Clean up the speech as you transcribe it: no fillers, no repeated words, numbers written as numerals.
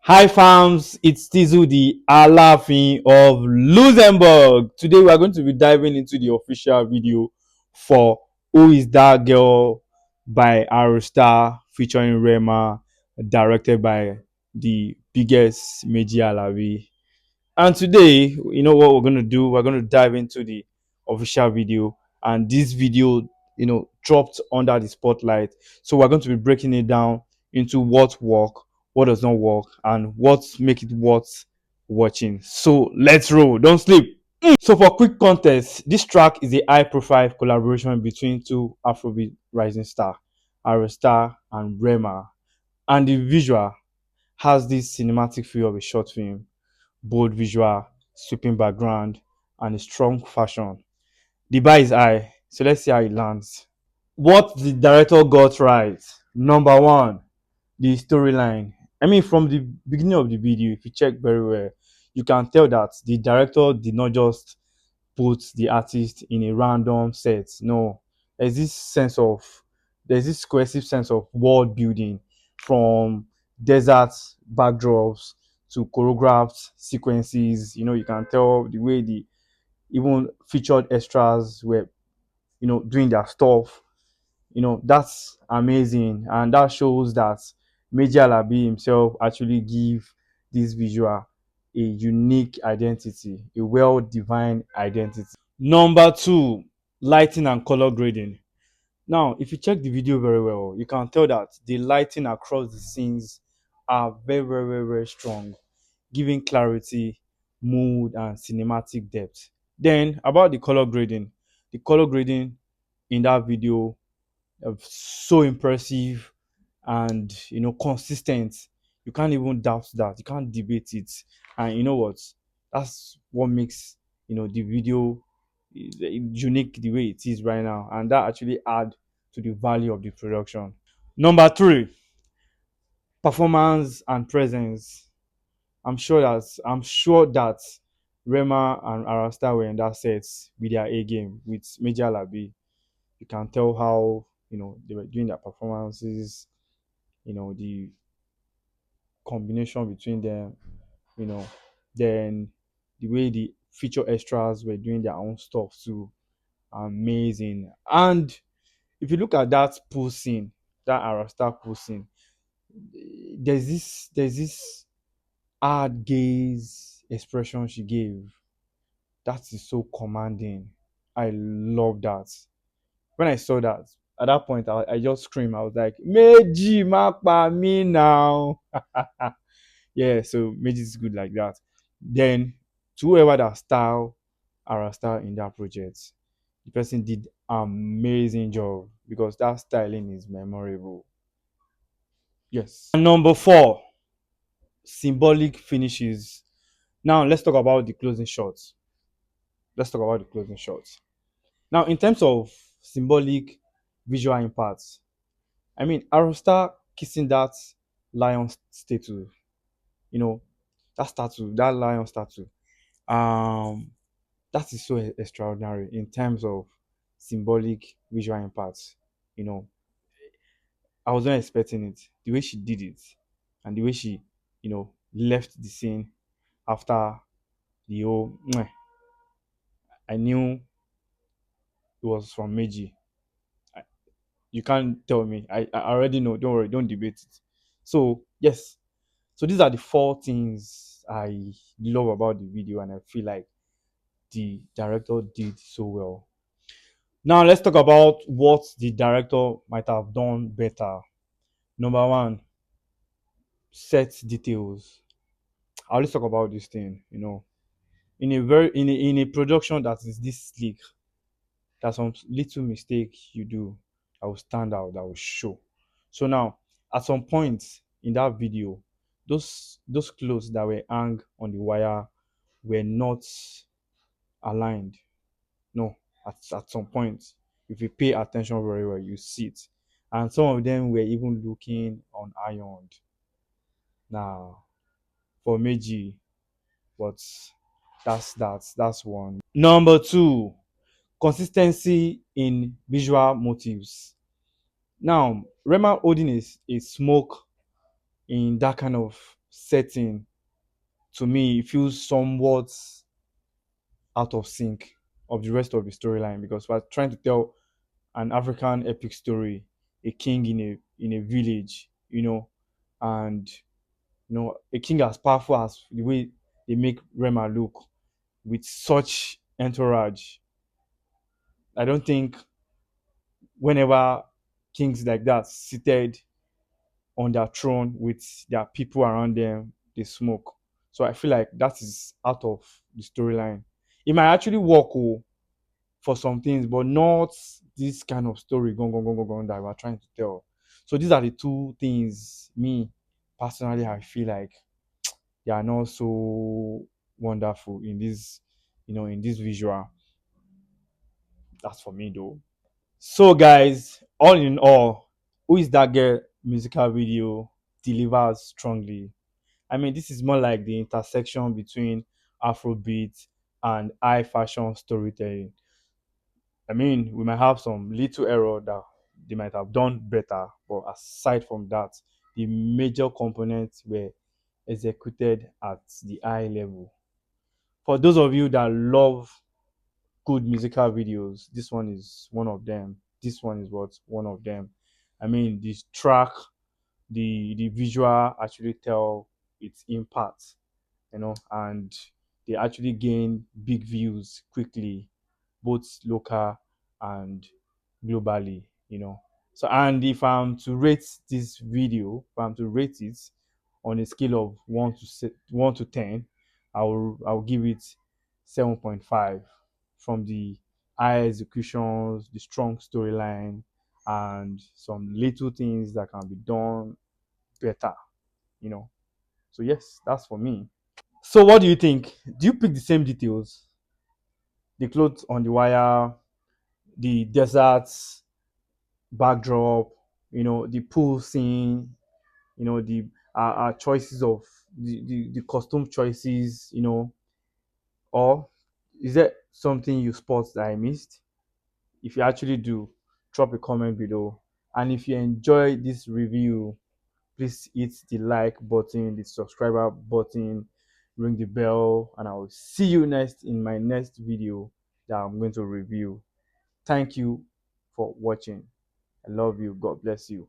Hi fams, it's Tizu the Alafin of Luxembourg. Today we are going to be diving into the official video for Who is That Girl by Ayra Starr featuring Rema, directed by the biggest Meji Alawi. And today, you know what we're going to do? We're going to dive into the official video, and this video, dropped under the spotlight. So we're going to be breaking it down into what work, what does not work, and what make it worth watching. So let's roll. Don't sleep. So for quick context, this track is a high-profile collaboration between two Afrobeat rising stars, Ayra Starr and Rema, and the visual has this cinematic feel of a short film, bold visual, sweeping background, and a strong fashion. The bar is high, so let's see how it lands. What the director got right. Number one, the storyline. I mean, from the beginning of the video, if you check very well, you can tell that the director did not just put the artist in a random set. No, there's this sense of there's this cohesive sense of world building, from desert backdrops to choreographed sequences. You can tell the way the even featured extras were, doing their stuff. That's amazing, and that shows that Meji Alabi himself actually give this visual a unique identity, a well-defined identity. Number two, lighting and color grading. Now, if you check the video very well, you can tell that the lighting across the scenes are very, very, very, very strong, giving clarity, mood, and cinematic depth. Then, about the color grading in that video so impressive and consistent. You can't even doubt that. You can't debate it. And you know what? That's what makes the video unique the way it is right now, and that actually add to the value of the production. Number three, performance and presence. I'm sure that Rema and Ayra Starr were in that set with their A game with Major Labi. You can tell how they were doing their performances, the combination between them, you know, then the way the feature extras were doing their own stuff too, amazing. And if you look at that pool scene, that Arasta pool scene, there's this hard gaze expression she gave. That is so commanding. I love that. When I saw that, at that point, I just screamed. I was like, Meji, Mapa, me now. Yeah, so Meji is good like that. Then, to whoever that style Arasta in that project, the person did amazing job because that styling is memorable. Yes. And number four, symbolic finishes. Now, let's talk about the closing shots. Let's talk about the closing shots. Now, in terms of symbolic visual impacts, I mean, Arista kissing that lion statue, you know, that statue, that lion statue, um, that is so extraordinary in terms of symbolic visual impacts. You know, I was not expecting it. The way she did it, and the way she, left the scene after the whole. I knew it was from Meiji. You can't tell me. I already know. Don't worry. Don't debate it. So yes. So these are the four things I love about the video, and I feel like the director did so well. Now let's talk about what the director might have done better. Number one, set details. I always talk about this thing, in a production that is this sleek, there's some little mistake you do that will stand out, that will show. So now, at some point in that video, those clothes that were hung on the wire were not aligned. No, at some point, if you pay attention very well, you see it. And some of them were even looking unironed. Now, for Meiji, but that's one. Number two, consistency in visual motifs. Now, Rema holding a smoke in that kind of setting, to me, it feels somewhat out of sync of the rest of the storyline, because we're trying to tell an African epic story, a king in a village, and a king as powerful as the way they make Rema look with such entourage. I don't think whenever kings like that seated on their throne with their people around them, they smoke. So I feel like that is out of the storyline. It might actually work for some things, but not this kind of story gone that we're trying to tell. So these are the two things me personally I feel like they are not so wonderful in this, in this visual. That's for me though. So guys, all in all, who is that girl musical video delivers strongly. I mean, this is more like the intersection between Afrobeat and high fashion storytelling. I mean, we might have some little error that they might have done better, but aside from that, the major components were executed at the high level. For those of you that love good musical videos, this one is one of them. This one is what one of them. I mean, this track, the visual actually tell its impact, and they actually gain big views quickly, both local and globally. So, and if I'm to rate this video, if I'm to rate it on a scale of 1 to 10, I'll give it 7.5, from the high executions, the strong storyline, and some little things that can be done better. You know. So yes, that's for me. So what do you think? Do you pick the same details? The clothes on the wire, the desert backdrop, the pool scene, the choices of the costume choices, or is there something you spot that I missed? If you actually do, drop a comment below. And if you enjoy this review, please hit the like button, the subscriber button, ring the bell, and I will see you next in my next video that I'm going to review. Thank you for watching. I love you. God bless you.